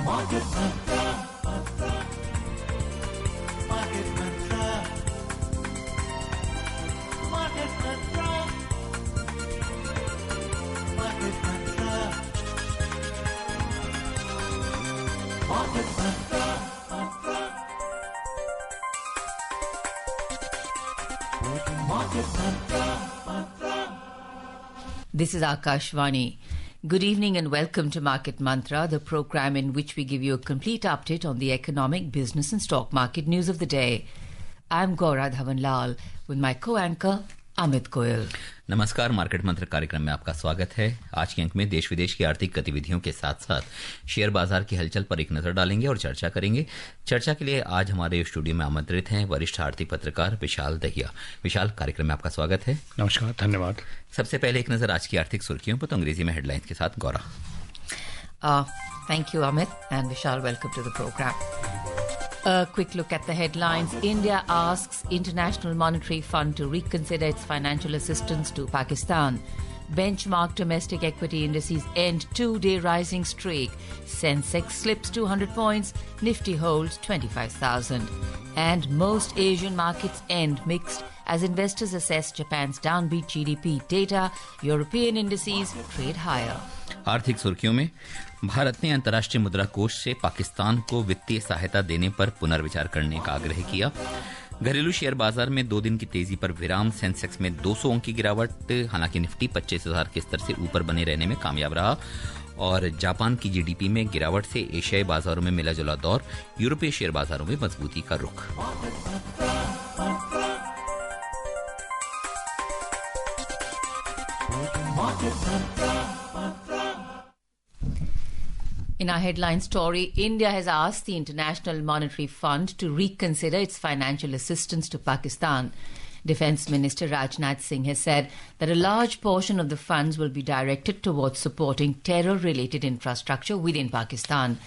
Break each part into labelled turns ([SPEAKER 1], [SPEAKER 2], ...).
[SPEAKER 1] Market Mantra, Mantra, Market Mantra, Market Mantra, Market Mantra, Market Mantra, Mantra, Market Mantra, Mantra.
[SPEAKER 2] This is Akashvani. Good evening and welcome to Market Mantra, the program in which we give you a complete update on the economic, business and stock market news of the day. I'm Gaura Dhawanlal with my co-anchor Amit Goyal.
[SPEAKER 3] नमस्कार, market मंत्र कार्यक्रम में आपका स्वागत है। आज के अंक में देश विदेश की आर्थिक गतिविधियों के साथ साथ शेयर बाजार की हलचल पर एक नजर डालेंगे और चर्चा करेंगे। चर्चा के लिए आज हमारे स्टूडियो में आमंत्रित हैं वरिष्ठ आर्थिक पत्रकार विशाल दहिया। विशाल, कार्यक्रम में आपका स्वागत है।
[SPEAKER 4] नमस्कार, धन्यवाद।
[SPEAKER 3] सबसे पहले एक नजर आज की आर्थिक सुर्खियों पर, तो अंग्रेजी में हेडलाइंस के साथ Gaura.
[SPEAKER 2] Thank you, Amit, and Vishal. Welcome to the program. A quick look at the headlines. India asks International Monetary Fund to reconsider its financial assistance to Pakistan. Benchmark domestic equity indices end two-day rising streak. Sensex slips 200 points. Nifty holds 25,000. And most Asian markets end mixed as investors assess Japan's downbeat GDP data. European indices trade higher.
[SPEAKER 3] आर्थिक सुर्खियों में भारत ने अंतर्राष्ट्रीय मुद्रा कोष से पाकिस्तान को वित्तीय सहायता देने पर पुनर्विचार करने का आग्रह किया। घरेलू शेयर बाजार में 2 दिन की तेजी पर विराम। सेंसेक्स में 200 अंक की गिरावट, हालांकि निफ्टी 25,000 के स्तर से ऊपर बने रहने में कामयाब रहा। और जापान की जीडीपी में गिरावट से एशियाई बाजारों में मिला जुला दौर, यूरोपीय शेयर बाजारों में मजबूती का रुख।
[SPEAKER 2] In our headline story, India has asked the International Monetary Fund to reconsider its financial assistance to Pakistan. Defence Minister Rajnath Singh has said that a large portion of the funds will be directed towards supporting terror-related infrastructure within Pakistan.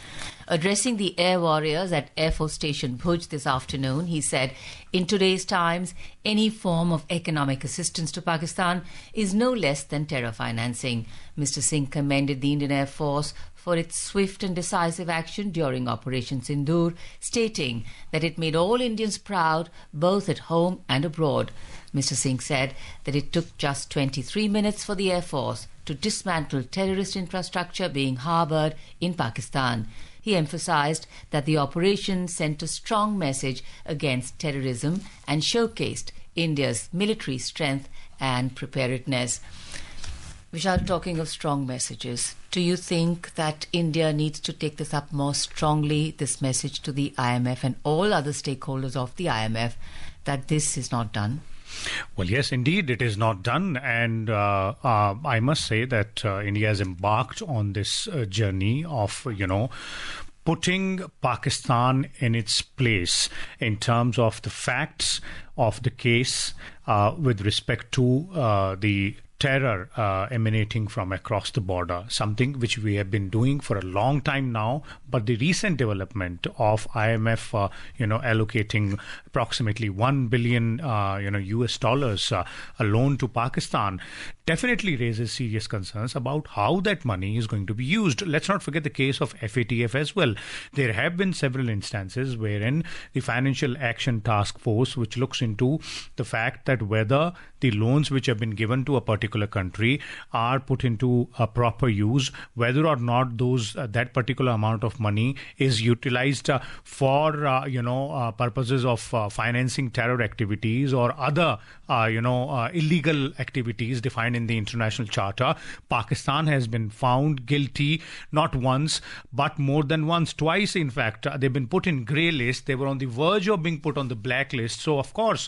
[SPEAKER 2] Addressing the air warriors at Air Force Station Bhuj this afternoon, he said, in today's times, any form of economic assistance to Pakistan is no less than terror financing. Mr. Singh commended the Indian Air Force for its swift and decisive action during Operation Sindoor, stating that it made all Indians proud, both at home and abroad. Mr. Singh said that it took just 23 minutes for the Air Force to dismantle terrorist infrastructure being harboured in Pakistan. He emphasised that the operation sent a strong message against terrorism and showcased India's military strength and preparedness. Vishal, talking of strong messages, do you think that India needs to take this up more strongly, this message to the IMF and all other stakeholders of the IMF, that this is not done?
[SPEAKER 4] Well, yes, indeed, it is not done. And I must say that India has embarked on this journey of, putting Pakistan in its place in terms of the facts of the case with respect to the terror emanating from across the border, something which we have been doing for a long time now. But the recent development of IMF, allocating approximately $1 billion, US dollars a loan to Pakistan, definitely raises serious concerns about how that money is going to be used. Let's not forget the case of FATF as well. There have been several instances wherein the Financial Action Task Force, which looks into the fact that whether the loans which have been given to a particular country are put into a proper use, whether or not those that particular amount of money is utilized for purposes of financing terror activities or other illegal activities defined in the International Charter. Pakistan has been found guilty not once but more than once, twice in fact. They've been put in grey list. They were on the verge of being put on the black list. So of course,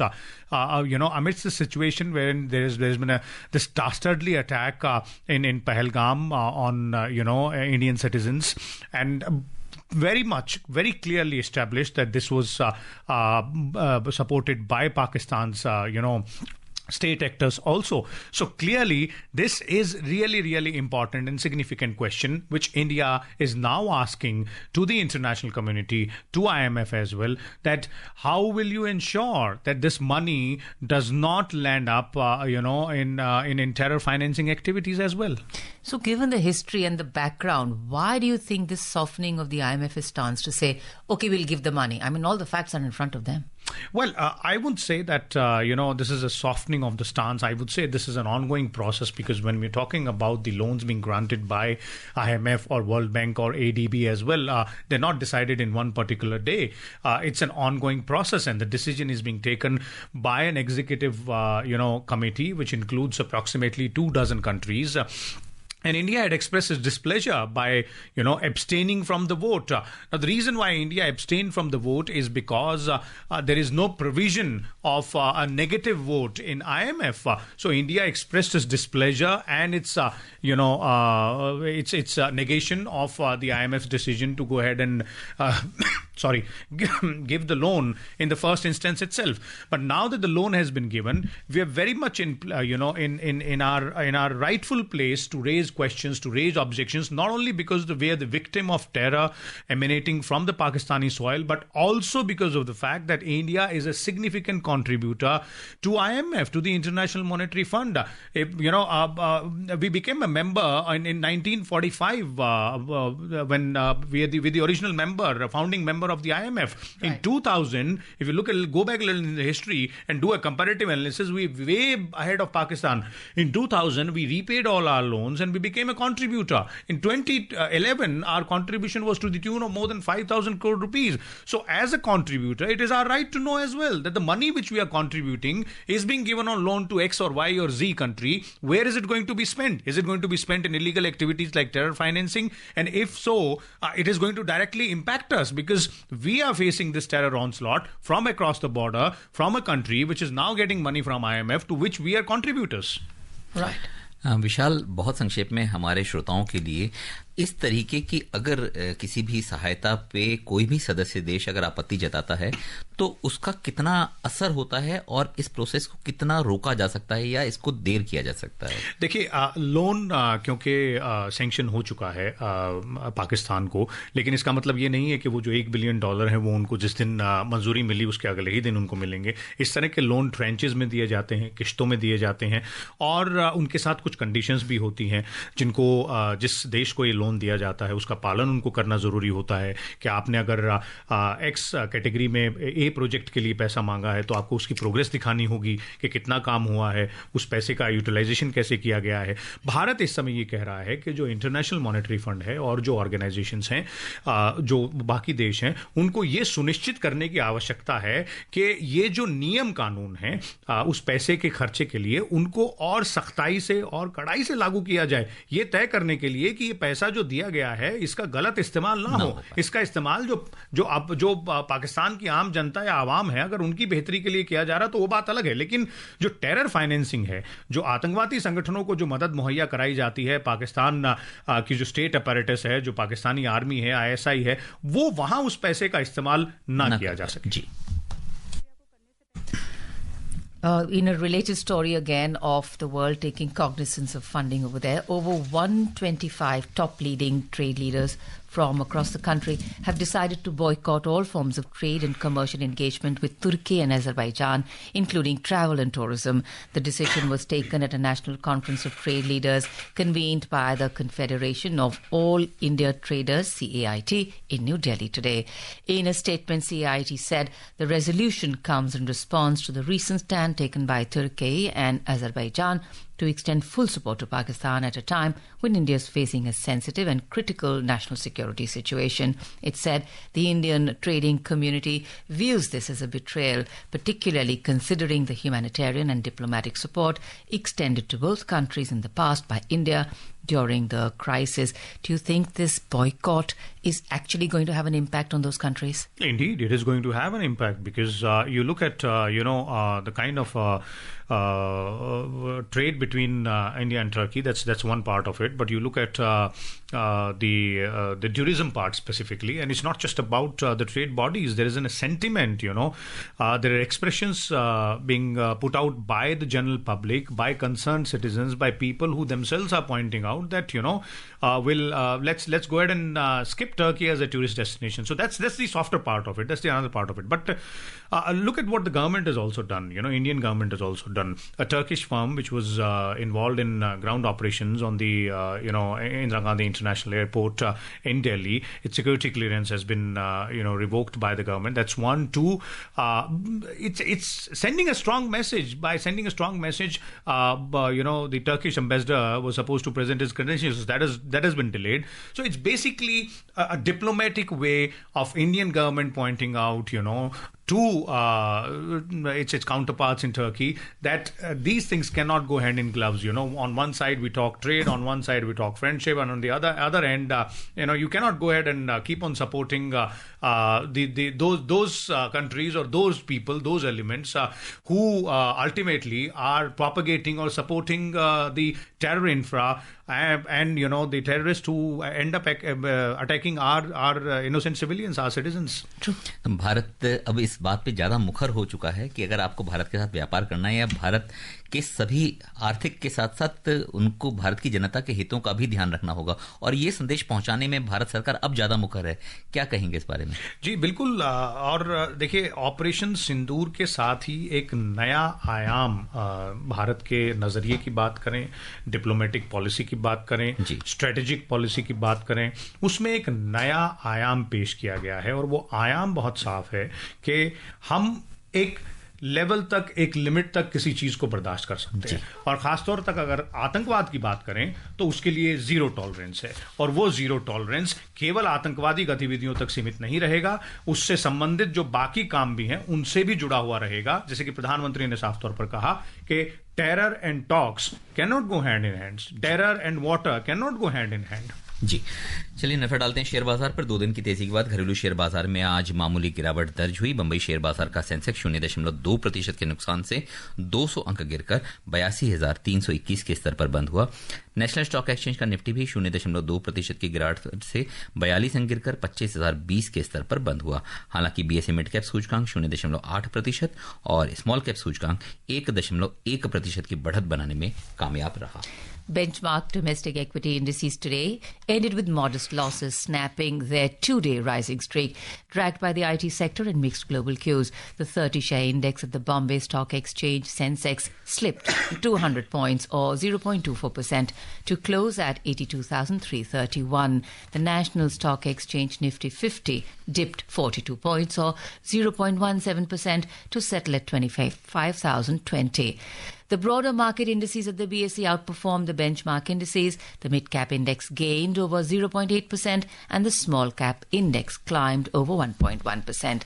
[SPEAKER 4] amidst the situation wherein there's been this dastardly attack in Pahalgam on Indian citizens, and very clearly established that this was supported by Pakistan's state actors also. So clearly, this is really, really important and significant question, which India is now asking to the international community, to IMF as well, that how will you ensure that this money does not land up, in terror financing activities as well?
[SPEAKER 2] So given the history and the background, why do you think this softening of the IMF's stance to say, okay, we'll give the money? I mean, all the facts are in front of them.
[SPEAKER 4] Well, I would say that, this is a softening of the stance. I would say this is an ongoing process, because when we're talking about the loans being granted by IMF or World Bank or ADB as well, they're not decided in one particular day. It's an ongoing process, and the decision is being taken by an executive, committee, which includes approximately 24 countries. And India had expressed its displeasure by, abstaining from the vote. Now, the reason why India abstained from the vote is because there is no provision of a negative vote in IMF. So India expressed its displeasure and its, its negation of the IMF's decision to go ahead and give the loan in the first instance itself. But now that the loan has been given, we are very much in our rightful place to raise questions, to raise objections, not only because we are the victim of terror emanating from the Pakistani soil, but also because of the fact that India is a significant contributor to IMF, to the International Monetary Fund. We became a member in 1945 when we are the original member, founding member of the IMF. Right. In 2000, if you go back a little in the history and do a comparative analysis, we're way ahead of Pakistan. In 2000, we repaid all our loans and we became a contributor. In 2011, our contribution was to the tune of more than 5,000 crore rupees. So as a contributor, it is our right to know as well that the money which we are contributing is being given on loan to X or Y or Z country. Where is it going to be spent? Is it going to be spent in illegal activities like terror financing? And if so, it is going to directly impact us, because we are facing this terror onslaught from across the border, from a country which is now getting money from IMF, to which we are contributors.
[SPEAKER 2] Right.
[SPEAKER 3] विशाल, बहुत संक्षेप में हमारे श्रोताओं के लिए इस तरीके की अगर किसी भी सहायता पे कोई भी सदस्य देश अगर आपत्ति जताता है तो उसका कितना असर होता है और इस प्रोसेस को कितना रोका जा सकता है या इसको देर किया जा सकता है?
[SPEAKER 4] देखिए, लोन क्योंकि सैंक्शन हो चुका है पाकिस्तान को, लेकिन इसका मतलब ये नहीं है कि वो जो $1 बिलियन है वो उनको जिस दिन मंजूरी मिली उसके अगले ही दिन उनको मिलेंगे. इस तरह के लोन ट्रेंचेस में दिए जाते हैं, किश्तों में दिए जाते हैं, और उनके साथ कुछ कंडीशंस भी होती हैं जिनको जिस देश को ये लोन दिया जाता है उसका पालन उनको करना जरूरी होता है. कि आपने अगर एक्स कैटेगरी में ए प्रोजेक्ट के लिए पैसा मांगा है तो आपको उसकी प्रोग्रेस दिखानी होगी कि कितना काम हुआ है, उस पैसे का यूटिलाइजेशन कैसे किया गया है. भारत इस समय ये कह रहा है कि जो इंटरनेशनल मॉनेटरी फंड है और जो ऑर्गेनाइजेशंस हैं, जो बाकी देश हैं, उनको ये सुनिश्चित करने की आवश्यकता है कि ये जो नियम कानून है उस पैसे के खर्चे के लिए उनको और सख्ताई से और कड़ाई से लागू किया जाए, ये तय करने के लिए कि ये पैसा जो दिया गया है इसका गलत इस्तेमाल ना हो. इसका इस्तेमाल जो पाकिस्तान की आम जनता या आवाम है, अगर उनकी बेहतरी के लिए किया जा रहा तो वो बात अलग है. लेकिन जो टेरर फाइनेंसिंग है, जो आतंकवादी संगठनों को जो मदद मुहैया कराई जाती है, पाकिस्तान की जो स्टेट अपैरेटस है, जो पाकिस्तानी आर्मी है, ISI है, वो वहां उस पैसे का इस्तेमाल ना किया जा सके. जी.
[SPEAKER 2] In a related story again of the world taking cognizance of funding over there, over 125 top leading trade leaders from across the country have decided to boycott all forms of trade and commercial engagement with Turkey and Azerbaijan, including travel and tourism. The decision was taken at a national conference of trade leaders convened by the Confederation of All India Traders, CAIT, in New Delhi today. In a statement, CAIT said the resolution comes in response to the recent stand taken by Turkey and Azerbaijan to extend full support to Pakistan at a time when India is facing a sensitive and critical national security situation. It said the Indian trading community views this as a betrayal, particularly considering the humanitarian and diplomatic support extended to both countries in the past by India during the crisis. Do you think this boycott is actually going to have an impact on those countries?
[SPEAKER 4] Indeed, it is going to have an impact because you look at the kind of trade between India and Turkey. That's one part of it. But you look at the tourism part specifically, and it's not just about the trade bodies. There is a sentiment. There are expressions being put out by the general public, by concerned citizens, by people who themselves are pointing out that let's go ahead and skip Turkey as a tourist destination. So that's the softer part of it. That's the other part of it. But look at what the government has also done. Indian government has also done. A Turkish firm which was involved in ground operations on the Indira Gandhi International Airport in Delhi. Its security clearance has been revoked by the government. That's one. Two, it's sending a strong message. By sending a strong message, the Turkish ambassador was supposed to present his credentials. That has been delayed. So it's basically a diplomatic way of Indian government pointing out, to its counterparts in Turkey that these things cannot go hand in gloves. On one side we talk trade, on one side we talk friendship, and on the other end, you cannot go ahead and keep on supporting those countries or those people, those elements who ultimately are propagating or supporting the terror infra and the terrorists who end up attacking our innocent civilians, our citizens.
[SPEAKER 3] True. Bharat अब इस बात पे ज्यादा मुखर हो चुका है कि अगर आपको भारत के साथ व्यापार करना है या भारत के सभी आर्थिक के साथ साथ उनको भारत की जनता के हितों का भी ध्यान रखना होगा, और ये संदेश पहुंचाने में भारत सरकार अब ज्यादा मुखर है. क्या कहेंगे इस बारे में?
[SPEAKER 4] जी बिल्कुल. और देखिए, ऑपरेशन सिंदूर के साथ ही एक नया आयाम भारत के नजरिए की बात करें, डिप्लोमेटिक पॉलिसी की बात करें, स्ट्रेटेजिक पॉलिसी की बात करें, उसमें एक नया आयाम पेश किया गया है. और वो आयाम बहुत साफ है कि हम एक लेवल तक, एक लिमिट तक किसी चीज को बर्दाश्त कर सकते हैं, और खासतौर तक अगर आतंकवाद की बात करें तो उसके लिए जीरो टॉलरेंस है. और वो जीरो टॉलरेंस केवल आतंकवादी गतिविधियों तक सीमित नहीं रहेगा, उससे संबंधित जो बाकी काम भी हैं उनसे भी जुड़ा हुआ रहेगा. जैसे कि प्रधानमंत्री ने साफ तौर पर कहा कि terror and talks can not go hand in hand, terror and water can not go hand in hand.
[SPEAKER 3] जी, चलिए नजर डालते हैं शेयर बाजार पर. 2 दिन की तेजी के बाद घरेलू शेयर बाजार में आज मामूली गिरावट दर्ज हुई. बंबई शेयर बाजार का सेंसेक्स 0.2% के नुकसान से 200 अंक गिरकर 82,321 के स्तर पर बंद हुआ. नेशनल स्टॉक एक्सचेंज का निफ्टी भी 0.2% की गिरावट से 42 अंक गिरकर 25,020 के स्तर पर बंद हुआ. हालांकि बीएसई मिड कैप सूचकांक 0.8% और स्मॉल कैप सूचकांक 1.1% की बढ़त बनाने में कामयाब रहा.
[SPEAKER 2] Benchmark domestic equity indices today ended with modest losses, snapping their 2-day rising streak, dragged by the IT sector and mixed global cues. The 30-share index at the Bombay Stock Exchange, Sensex, slipped 200 points or 0.24% to close at 82,331. The National Stock Exchange Nifty 50 dipped 42 points or 0.17% to settle at 25,020. The broader market indices at the BSE outperformed the benchmark indices. The mid-cap index gained over 0.8% and the small-cap index climbed over 1.1%.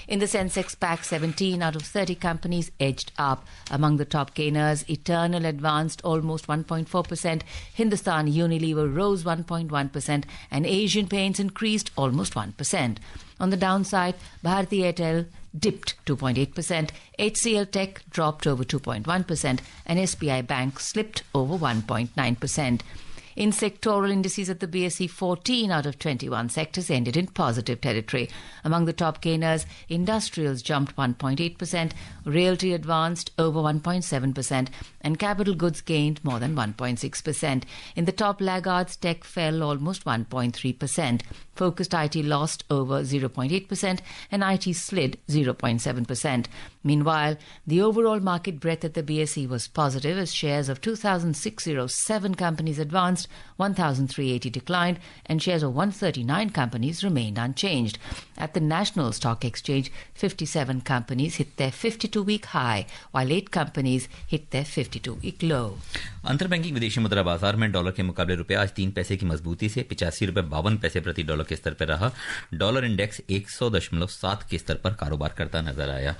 [SPEAKER 2] In the Sensex Pack, 17 out of 30 companies edged up. Among the top gainers, Eternal advanced almost 1.4%, Hindustan Unilever rose 1.1%, and Asian Paints increased almost 1%. On the downside, Bharti Airtel dipped 2.8%, HCL Tech dropped over 2.1%, and SBI Bank slipped over 1.9%. In sectoral indices at the BSE, 14 out of 21 sectors ended in positive territory. Among the top gainers, industrials jumped 1.8%, realty advanced over 1.7%, and capital goods gained more than 1.6%. In the top laggards, tech fell almost 1.3%. Focused IT lost over 0.8% and IT slid 0.7%. Meanwhile, the overall market breadth at the BSE was positive as shares of 2,607 companies advanced, 1,380 declined, and shares of 139 companies remained unchanged. At the National Stock Exchange, 57 companies hit their 52-week high, while 8 companies hit their 52-week low.
[SPEAKER 3] अंतरबैंकिंग विदेशी मुद्रा बाजार में dollar के मुकाबले रुपया आज 3 पैसे की मजबूती से 85.52 प्रति डॉलर के स्तर पर रहा. डॉलर इंडेक्स 100.7 के स्तर पर कारोबार करता नजर आया.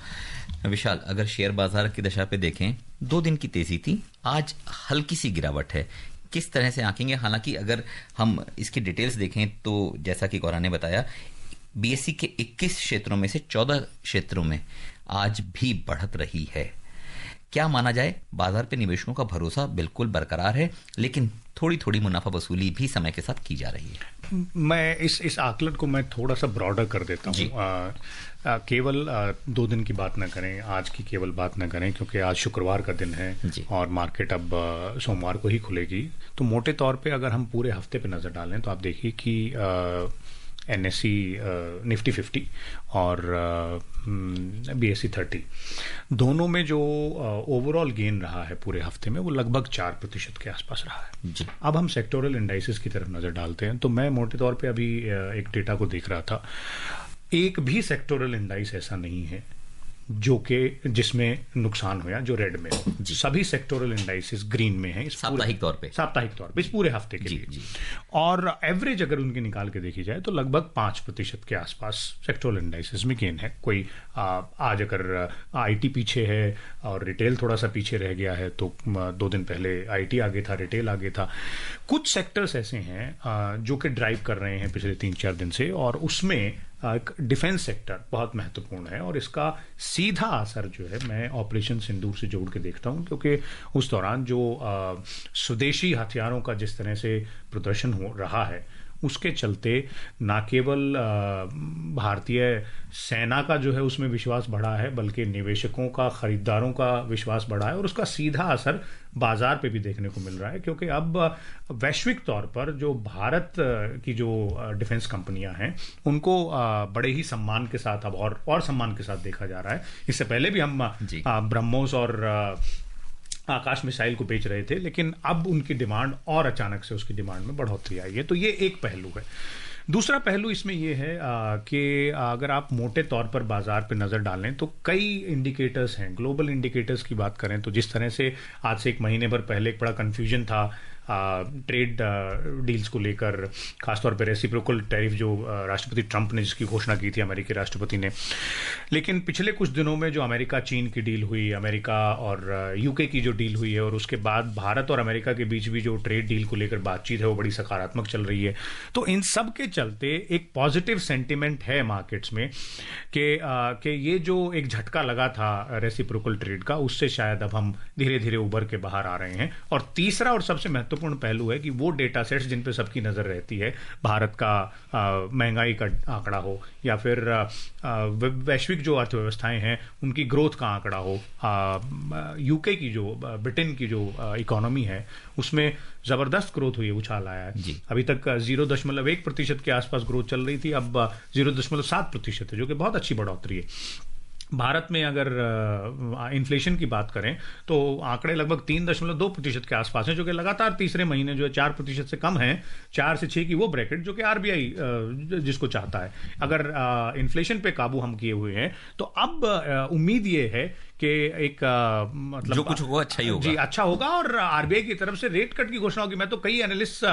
[SPEAKER 3] विशाल, अगर शेयर बाजार की दशा पे देखें, 2 दिन की तेजी थी, आज हल्की सी गिरावट है. किस तरह से आंकेंगे? हालांकि अगर हम इसकी डिटेल्स देखें तो जैसा कि गौरा ने बताया, बीएसई के 21 क्षेत्रों में से 14 क्षेत्रों में आज भी बढ़त रही है। क्या माना जाए, बाजार पे निवेशकों का भरोसा बिल्कुल बरकरार है, लेकिन थोड़ी थोड़ी मुनाफा वसूली भी समय के साथ की जा रही है।
[SPEAKER 4] मैं इस आकलन को मैं थोड़ा सा ब्रॉडर कर देता हूँ। केवल 2 दिन की बात ना करें, आज की केवल बात ना करें, क्योंकि आज शुक्रवार का दिन है और मार्केट अब सोमवार को ही खुलेगी। तो मोटे तौर पे अगर हम पूरे हफ्ते पे नज़र डालें तो आप देखिए कि NSE निफ्टी 50 और BSE 30 दोनों में जो ओवरऑल गेन रहा है पूरे हफ्ते में वो लगभग 4% के आसपास रहा है जी। अब हम सेक्टोरल इंडाइसेस की तरफ नज़र डालते हैं तो मैं मोटे तौर पे अभी एक डेटा को देख रहा था। एक भी सेक्टोरल इंडाइस ऐसा नहीं है जो कि जिसमें नुकसान हो, या जो रेड में हो। सभी सेक्टोरल इंडाइसेस ग्रीन में हैं साप्ताहिक तौर पे इस पूरे हफ्ते के लिए जी। और एवरेज अगर उनके निकाल के देखी जाए तो लगभग 5% के आसपास सेक्टोरल इंडाइसेस में गेन है। कोई आज अगर आईटी पीछे है और रिटेल थोड़ा सा पीछे रह गया है तो 2 दिन पहले आईटी आगे था, रिटेल आगे था। कुछ सेक्टर्स ऐसे हैं जो कि ड्राइव कर रहे हैं पिछले 3-4 दिन से, और उसमें डिफेंस सेक्टर बहुत महत्वपूर्ण है। और इसका सीधा असर जो है मैं ऑपरेशन सिंदूर से जोड़ के देखता हूं, क्योंकि उस दौरान जो स्वदेशी हथियारों का जिस तरह से प्रदर्शन हो रहा है उसके चलते न केवल भारतीय सेना का जो है उसमें विश्वास बढ़ा है, बल्कि निवेशकों का, खरीदारों का विश्वास बढ़ा है। और उसका सीधा असर बाजार पे भी देखने को मिल रहा है, क्योंकि अब वैश्विक तौर पर जो भारत की जो डिफेंस कंपनियां हैं उनको बड़े ही सम्मान के साथ अब और सम्मान के साथ देखा जा रहा है। इससे पहले भी हम ब्रह्मोस और आकाश मिसाइल को बेच रहे थे, लेकिन अब उनकी डिमांड और अचानक से उसकी डिमांड में बढ़ोतरी आई है। तो ये एक पहलू है। दूसरा पहलू इसमें यह है कि अगर आप मोटे तौर पर बाजार पे नजर डालें तो कई इंडिकेटर्स हैं। ग्लोबल इंडिकेटर्स की बात करें तो जिस तरह से आज से 1 महीने भर पहले एक बड़ा कंफ्यूजन था ट्रेड डील्स को लेकर, खासतौर पर रेसिप्रोकल टैरिफ जो राष्ट्रपति ट्रंप ने जिसकी घोषणा की थी अमेरिकी राष्ट्रपति ने। लेकिन पिछले कुछ दिनों में जो अमेरिका चीन की डील हुई, अमेरिका और यूके की जो डील हुई है, और उसके बाद भारत और अमेरिका के बीच भी जो ट्रेड डील को लेकर बातचीत है वो बड़ी सकारात्मक चल रही है। तो इन सब के चलते एक पॉजिटिव सेंटिमेंट है मार्केट्स में कि ये जो एक झटका लगा था रेसिप्रोकल ट्रेड का, उससे शायद अब हम धीरे धीरे उभर के बाहर आ रहे हैं। और तीसरा और सबसे महत्वपूर्ण पहलू है कि वो डेटा सेट्स जिन पे सबकी नजर रहती है, भारत का महंगाई का आंकड़ा हो या फिर वैश्विक जो अर्थव्यवस्थाएं हैं उनकी ग्रोथ का आंकड़ा हो, यूके की जो, ब्रिटेन की जो इकोनॉमी है उसमें जबरदस्त ग्रोथ हुई है, उछाल आया है। अभी तक 0.1% के आसपास ग्रोथ चल रही थी, अब 0.7% है, जो कि बहुत अच्छी बढ़ोतरी है। भारत में अगर इन्फ्लेशन की बात करें तो आंकड़े लगभग 3.2% के आसपास हैं, जो कि लगातार तीसरे महीने जो है 4% से कम है। 4 से 6 की वो ब्रैकेट जो कि आरबीआई जिसको चाहता है। अगर इन्फ्लेशन पे काबू हम किए हुए हैं तो अब उम्मीद ये है कि एक मतलब
[SPEAKER 3] जो कुछ होगा अच्छा ही होगा।
[SPEAKER 4] जी, अच्छा होगा। और आरबीआई की तरफ से रेट कट की घोषणा होगी। मैं तो कई एनालिस्ट,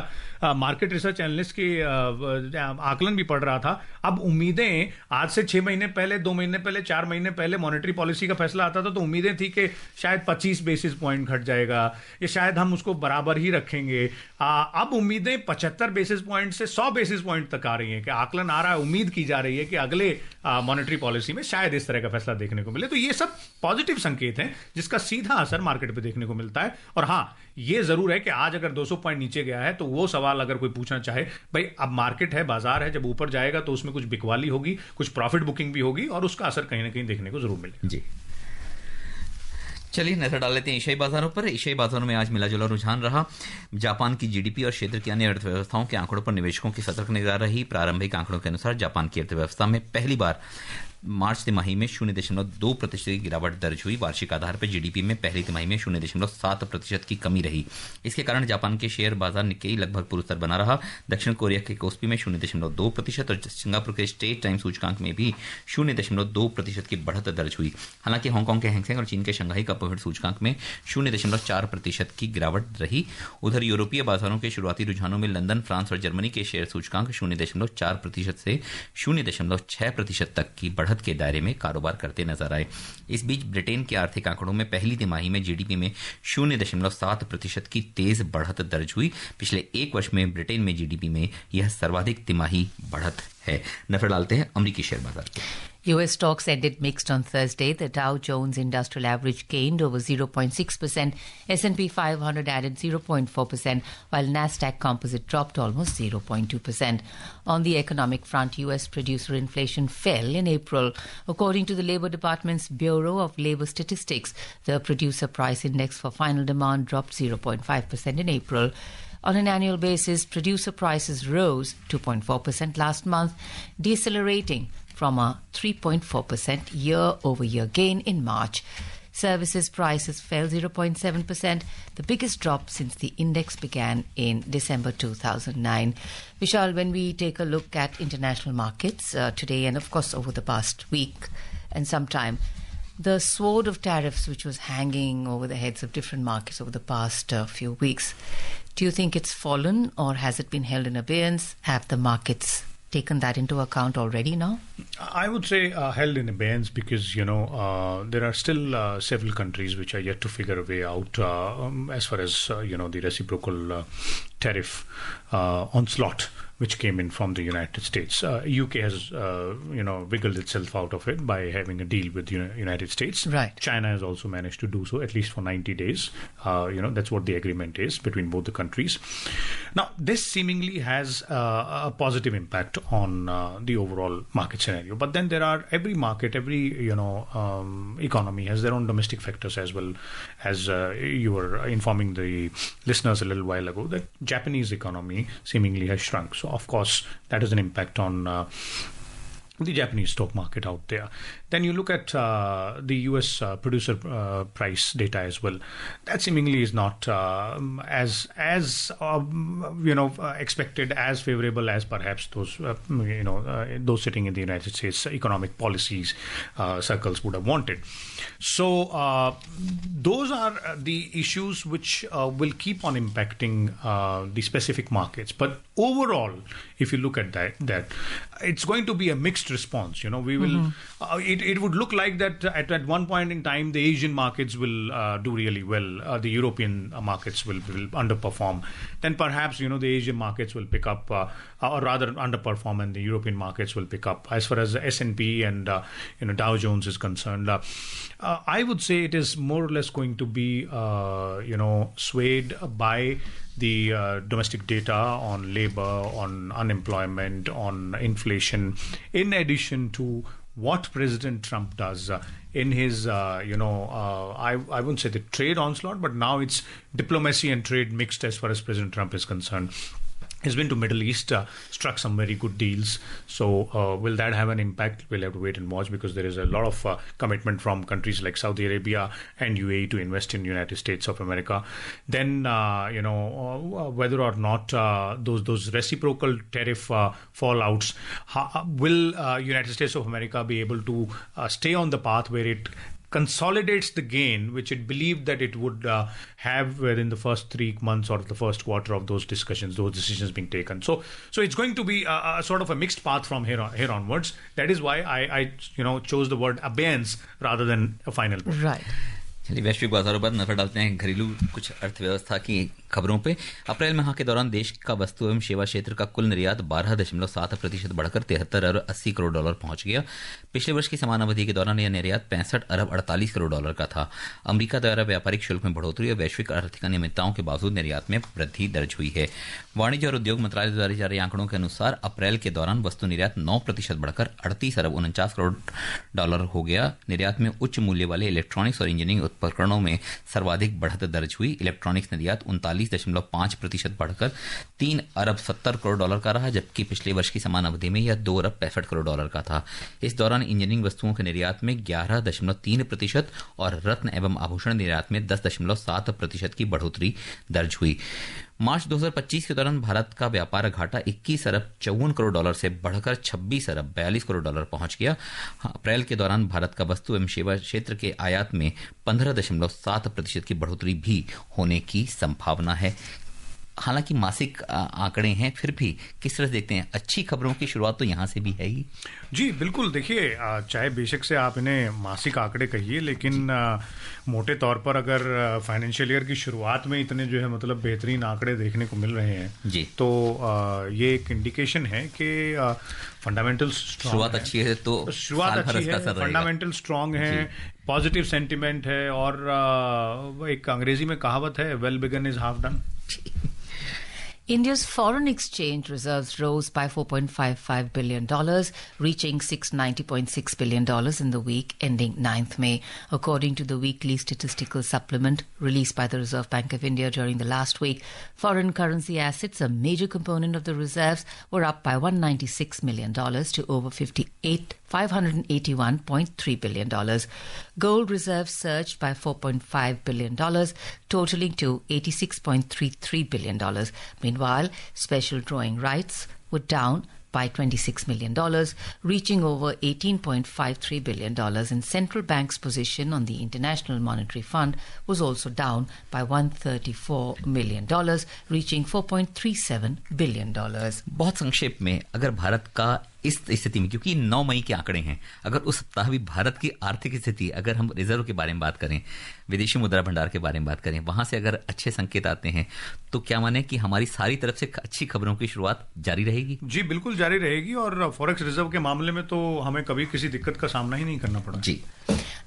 [SPEAKER 4] मार्केट रिसर्च एनालिस्ट के आकलन भी पढ़ रहा था। अब उम्मीदें आज से 6 महीने पहले, 2 महीने पहले, 4 महीने पहले मॉनेटरी पॉलिसी का फैसला आता था तो उम्मीदें थी कि शायद 25 बेसिस पॉइंट घट जाएगा या शायद हम उसको बराबर ही रखेंगे। अब उम्मीदें 75 बेसिस पॉइंट से 100 बेसिस पॉइंट तक आ रही हैं कि आकलन आ रहा है, उम्मीद की जा रही है कि अगले मॉनेटरी पॉलिसी में शायद इस तरह का फैसला देखने को मिले। तो ये सब पॉजिटिव संकेत हैं जिसका सीधा असर मार्केट पे देखने को मिलता है। और हाँ, ये जरूर है कि आज अगर 200 पॉइंट नीचे गया है तो वो सवाल अगर कोई पूछना चाहे, भाई अब मार्केट है, बाजार है, जब ऊपर जाएगा तो उसमें कुछ बिकवाली होगी, कुछ प्रॉफिट बुकिंग भी होगी और उसका असर कहीं ना कहीं देखने को जरूर मिलेगा।
[SPEAKER 3] जी, चलिए नजर डाल लेते हैं एशियाई बाजारों पर। एशियाई बाजारों में आज मिला जुला रुझान रहा। जापान की जीडीपी और क्षेत्र की अन्य अर्थव्यवस्थाओं के आंकड़ों पर निवेशकों की सतर्क निगाह रही। प्रारंभिक आंकड़ों के अनुसार जापान की अर्थव्यवस्था में पहली बार मार्च तिमाही में 0.2% की गिरावट दर्ज हुई। वार्षिक आधार पर जीडीपी में पहली तिमाही में 0.7% की कमी रही। इसके कारण जापान के शेयर बाजार निक्केई लगभग पुरस्तर बना रहा। दक्षिण कोरिया के कोस्पी में 0.2% और सिंगापुर के स्टेट टाइम सूचकांक में भी 0.2% की बढ़त दर्ज हुई। हालांकि हांगकांग के हैंगसेंग और चीन के शंघाई कॉपोरेट सूचकांक में 0.4% की गिरावट रही। उधर यूरोपीय बाजारों के शुरुआती रुझानों में लंदन, फ्रांस और जर्मनी के शेयर सूचकांक 0.4% से 0.6% तक की बढ़त बढ़त के दायरे में कारोबार करते नजर आए। इस बीच ब्रिटेन के आर्थिक आंकड़ों में पहली तिमाही में जीडीपी में 0.7% की तेज बढ़त दर्ज हुई। पिछले एक वर्ष में ब्रिटेन में जीडीपी में यह सर्वाधिक तिमाही बढ़त है। नजर डालते हैं अमेरिकी शेयर बाजार पे।
[SPEAKER 2] US stocks ended mixed on Thursday. The Dow Jones Industrial Average gained over 0.6%, S&P 500 added 0.4%, while Nasdaq Composite dropped almost 0.2%. On the economic front, US producer inflation fell in April. According to the Labor Department's Bureau of Labor Statistics, the producer price index for final demand dropped 0.5% in April. On an annual basis, producer prices rose 2.4% last month, decelerating from a 3.4% year-over-year gain in March. Services prices fell 0.7%, the biggest drop since the index began in December 2009. Vishal, when we take a look at international markets today and, of course, over the past week and some time, the sword of tariffs which was hanging over the heads of different markets over the past few weeks, do you think it's fallen or has it been held in abeyance? Have the markets taken that into account already now?
[SPEAKER 4] I would say held in abeyance because, there are still several countries which are yet to figure a way out as far as, the reciprocal tariff onslaught which came in from the United States. UK has, wiggled itself out of it by having a deal with the United States.
[SPEAKER 2] Right.
[SPEAKER 4] China has also managed to do so, at least for 90 days. That's what the agreement is between both the countries. Now, this seemingly has a positive impact on the overall market scenario. But then every market, every, economy has their own domestic factors as well. As you were informing the listeners a little while ago, that Japanese economy seemingly has shrunk. So, of course, that has an impact on the Japanese stock market out there. Then you look at the US producer price data as well. That seemingly is not as expected, as favorable as perhaps those those sitting in the United States economic policies circles would have wanted. So those are the issues which will keep on impacting the specific markets. But overall, if you look at that it's going to be a mixed response. We will. It would look like that at one point in time, the Asian markets will do really well. The European markets will underperform. Then perhaps the Asian markets will pick up, or rather underperform, and the European markets will pick up. As far as the S&P and Dow Jones is concerned, I would say it is more or less going to be swayed by the domestic data on labor, on unemployment, on inflation, in addition to what President Trump does in his, I wouldn't say the trade onslaught, but now it's diplomacy and trade mixed as far as President Trump is concerned. He's been to Middle East, struck some very good deals. So will that have an impact? We'll have to wait and watch, because there is a lot of commitment from countries like Saudi Arabia and UAE to invest in the United States of America. Then, whether or not those reciprocal tariff fallouts, will United States of America be able to stay on the path where it consolidates the gain which it believed that it would have within the first 3 months or the first quarter of those discussions, those decisions being taken. So it's going to be a sort of a mixed path from here onwards. That is why I chose the word abeyance rather than a final word.
[SPEAKER 2] Right.
[SPEAKER 3] चलिए वैश्विक बाजारों पर नजर डालते हैं घरेलू कुछ अर्थव्यवस्था की खबरों पे। अप्रैल माह के दौरान देश का वस्तु एवं सेवा क्षेत्र का कुल निर्यात 12.7% बढ़कर 73 अरब 80 करोड़ डॉलर पहुंच गया। पिछले वर्ष की समान अवधि के दौरान यह निर्यात 65 अरब 48 करोड़ डॉलर का था। अमेरिका द्वारा व्यापारिक शुल्क में बढ़ोतरी और वैश्विक आर्थिक अनियमितताओं के बावजूद निर्यात में वृद्धि दर्ज हुई है। वाणिज्य और उद्योग मंत्रालय द्वारा जारी आंकड़ों के अनुसार अप्रैल के दौरान वस्तु निर्यात 9% बढ़कर 38 अरब 49 करोड़ डॉलर हो गया। निर्यात में उच्च मूल्य वाले इलेक्ट्रॉनिक्स और इंजीनियरिंग उपकरणों में सर्वाधिक बढ़त दर्ज हुई। इलेक्ट्रॉनिक्स निर्यात 39.5% बढ़कर 3 अरब 70 करोड़ डॉलर का रहा, जबकि पिछले वर्ष की समान अवधि में यह 2 अरब 65 करोड़ डॉलर का था। इस दौरान इंजीनियरिंग वस्तुओं के निर्यात में 11.3% और रत्न एवं आभूषण निर्यात में 10.7% की बढ़ोतरी दर्ज हुई। मार्च 2025 के दौरान भारत का व्यापार घाटा 21 अरब 54 करोड़ डॉलर से बढ़कर 26 अरब 42 करोड़ डॉलर पहुंच गया। अप्रैल के दौरान भारत का वस्तु एवं सेवा क्षेत्र के आयात में 15.7% की बढ़ोतरी भी होने की संभावना है। हालांकि मासिक आंकड़े हैं, फिर भी किस तरह से देखते हैं? अच्छी खबरों की शुरुआत तो यहाँ से भी है ही।
[SPEAKER 4] जी बिल्कुल, देखिए चाहे बेशक से आप इन्हें मासिक आंकड़े कहिए, लेकिन मोटे तौर पर अगर फाइनेंशियल ईयर की शुरुआत में इतने जो है मतलब बेहतरीन आंकड़े देखने को मिल रहे हैं
[SPEAKER 3] जी,
[SPEAKER 4] तो ये एक इंडिकेशन है कि फंडामेंटल
[SPEAKER 3] शुरुआत अच्छी है, तो
[SPEAKER 4] शुरुआत अच्छी है, फंडामेंटल स्ट्रांग है, पॉजिटिव सेंटिमेंट है, और एक अंग्रेजी में कहावत है, well begun is half done.
[SPEAKER 2] India's foreign exchange reserves rose by $4.55 billion, reaching $690.6 billion in the week ending 9th May. According to the weekly statistical supplement released by the Reserve Bank of India during the last week, foreign currency assets, a major component of the reserves, were up by $196 million to over $581.3 billion. Gold reserves surged by $4.5 billion, totaling to $86.33 billion. Meanwhile, special drawing rights were down by $26 million, reaching over $18.53 billion. And central bank's position on the International Monetary Fund was also down by $134 million, reaching $4.37 billion.
[SPEAKER 3] बहुत संक्षेप में अगर भारत का इस स्थिति में, क्योंकि 9 मई के आंकड़े हैं, अगर उस सप्ताह भी भारत की आर्थिक स्थिति, अगर हम रिजर्व के बारे में बात करें, विदेशी मुद्रा भंडार के बारे में बात करें, वहां से अगर अच्छे संकेत आते हैं, तो क्या माने कि हमारी सारी तरफ से अच्छी खबरों की शुरुआत जारी रहेगी?
[SPEAKER 4] जी बिल्कुल जारी रहेगी, और फॉरेक्स रिजर्व के मामले में तो हमें कभी किसी दिक्कत का सामना ही नहीं करना पड़ा।
[SPEAKER 3] जी।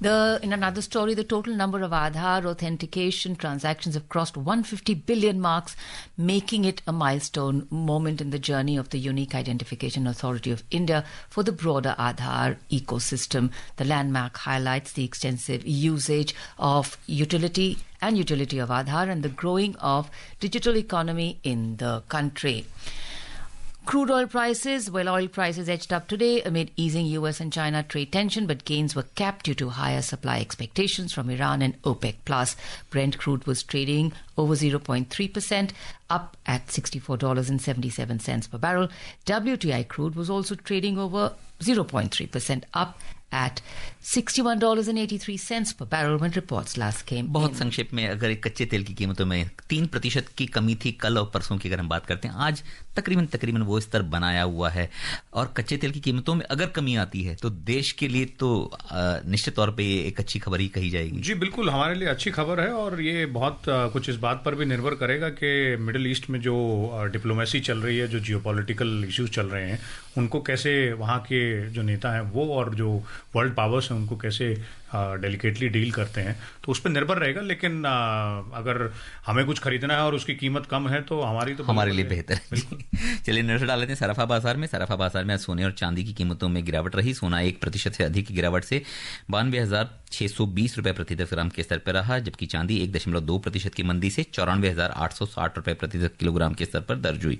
[SPEAKER 2] In another story, the total number of Aadhaar authentication transactions have crossed 150 billion marks, making it a milestone moment in the journey of the Unique Identification Authority of India for the broader Aadhaar ecosystem. The landmark highlights the extensive usage of utility of Aadhaar and the growing of digital economy in the country. Crude oil prices edged up today amid easing US and China trade tension, but gains were capped due to higher supply expectations from Iran and OPEC+. Brent crude was trading over 0.3%, up at $64.77 per barrel. WTI crude was also trading over 0.3%, up at $61.83 per barrel when reports last came in.
[SPEAKER 3] बहुत संक्षेप में अगर कच्चे तेल की कीमतों में 3% की कमी थी कल और परसों की, अगर हम बात करते हैं, आज तकरीबन वो स्तर बनाया हुआ है। और कच्चे तेल की कीमतों में अगर कमी आती है तो देश के लिए तो निश्चित तौर पे एक अच्छी खबर ही कही जाएगी।
[SPEAKER 4] जी बिल्कुल, हमारे लिए अच्छी खबर है, और ये बहुत कुछ इस बात पर भी निर्भर करेगा कि मिडिल ईस्ट में जो डिप्लोमेसी चल रही है, जो जियोपॉलिटिकल इश्यूज चल रहे हैं, उनको कैसे वहाँ के जो नेता हैं वो और जो वर्ल्ड पावर्स हैं उनको कैसे डेलिकेटली डील करते हैं, तो उस पर निर्भर रहेगा। लेकिन अगर हमें कुछ खरीदना है और उसकी कीमत कम है तो हमारे लिए बेहतर है।
[SPEAKER 3] चलिए नजर डाल लेते हैं सराफा बाजार में। सराफा बाजार में आज सोने और चांदी की कीमतों में गिरावट रही। सोना 1% से अधिक की गिरावट से 92,620 रुपए प्रति 10 ग्राम के स्तर पर रहा, जबकि चांदी 1.2% की मंदी से 94,860 रुपए प्रति 10 किलोग्राम के स्तर पर दर्ज हुई।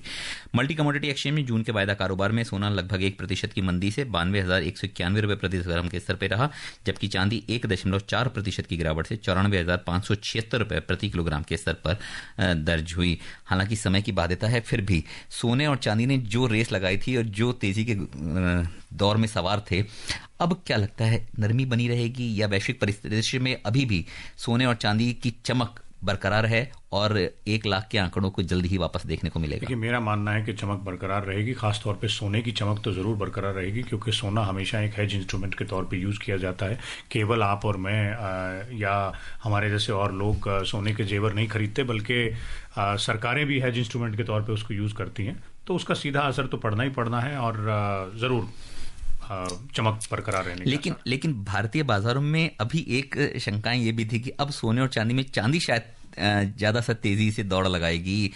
[SPEAKER 3] मल्टी कमोडिटी एक्सचेंज में जून के वायदा कारोबार में सोना लगभग 1% की मंदी से 92,191 रुपए प्रति 10 ग्राम के स्तर पर रहा, जबकि चांदी 1.4% की गिरावट से 94,576 रुपए प्रति किलोग्राम के स्तर पर दर्ज हुई। हालांकि समय की बाध्यता है, फिर भी सोने और चांदी ने जो रेस लगाई थी और जो तेजी के दौर में सवार थे, अब क्या लगता है नरमी बनी रहेगी या वैश्विक परिदृश्य में अभी भी सोने और चांदी की चमक बरकरार है और 1 लाख के आंकड़ों को जल्दी ही वापस देखने को मिलेगा?
[SPEAKER 4] देखिए, मेरा मानना है कि चमक बरकरार रहेगी। खासतौर पे सोने की चमक तो जरूर बरकरार रहेगी, क्योंकि सोना हमेशा एक हेज इंस्ट्रूमेंट के तौर पे यूज किया जाता है। केवल आप और मैं या हमारे जैसे और लोग सोने के जेवर नहीं खरीदते, बल्कि सरकारें भी हेज इंस्ट्रूमेंट के तौर पर उसको यूज करती हैं, तो उसका सीधा असर तो पड़ना ही पड़ना है और जरूर चमक बरकरार रहने।
[SPEAKER 3] लेकिन भारतीय बाजारों में अभी एक शंकाएं ये भी थी कि अब सोने और चांदी में चांदी शायद ज्यादा सा तेजी से दौड़ लगाएगी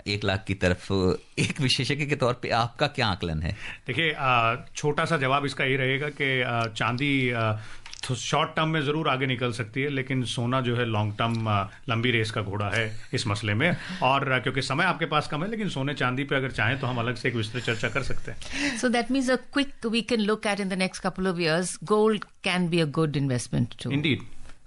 [SPEAKER 3] 1 लाख की तरफ। एक विशेषज्ञ के तौर पे आपका क्या आकलन है?
[SPEAKER 4] देखिए, छोटा सा जवाब इसका ये रहेगा कि चांदी तो शॉर्ट टर्म में जरूर आगे निकल सकती है, लेकिन सोना जो है लॉन्ग टर्म लंबी रेस का घोड़ा है इस मसले में। और क्योंकि समय आपके पास कम है, लेकिन सोने चांदी पे अगर चाहें तो हम अलग से एक विस्तृत चर्चा कर सकते हैं।
[SPEAKER 2] So that means a quick we can look at in the next couple of years, gold can be a good investment too.
[SPEAKER 4] Indeed.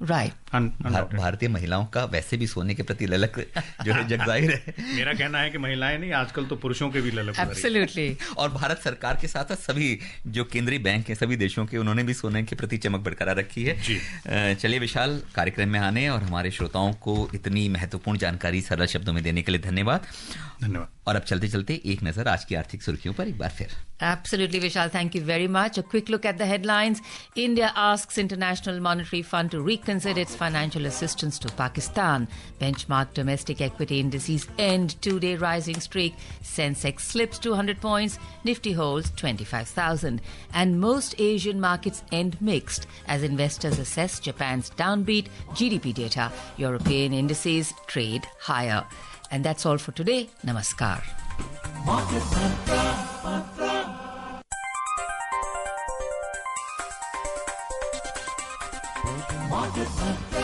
[SPEAKER 2] Right.
[SPEAKER 3] भारतीय महिलाओं का वैसे भी सोने के प्रति ललक जो है जग जाहिर है।
[SPEAKER 4] मेरा कहना है कि महिलाएं नहीं, आजकल तो पुरुषों के भी ललक हो रही है।
[SPEAKER 2] एब्सोल्युटली।
[SPEAKER 3] और भारत सरकार के साथ साथ सभी जो केंद्रीय बैंक है सभी देशों के, उन्होंने भी सोने के प्रति चमक बरकरार रखी है
[SPEAKER 4] जी।
[SPEAKER 3] चलिए विशाल, कार्यक्रम में आने और हमारे श्रोताओं को इतनी महत्वपूर्ण जानकारी सरल शब्दों में देने के लिए धन्यवाद। और अब चलते चलते एक नजर आज की आर्थिक सुर्खियों पर एक बार फिर।
[SPEAKER 2] Absolutely, Vishal. Thank you very much. A quick look at the headlines. India asks International Monetary Fund to reconsider its financial assistance to Pakistan. Benchmark domestic equity indices end two-day rising streak. Sensex slips 200 points. Nifty holds 25,000. And most Asian markets end mixed as investors assess Japan's downbeat GDP data. European indices trade higher. And that's all for today. Namaskar.
[SPEAKER 1] Market Patra, Patra. Market Patra.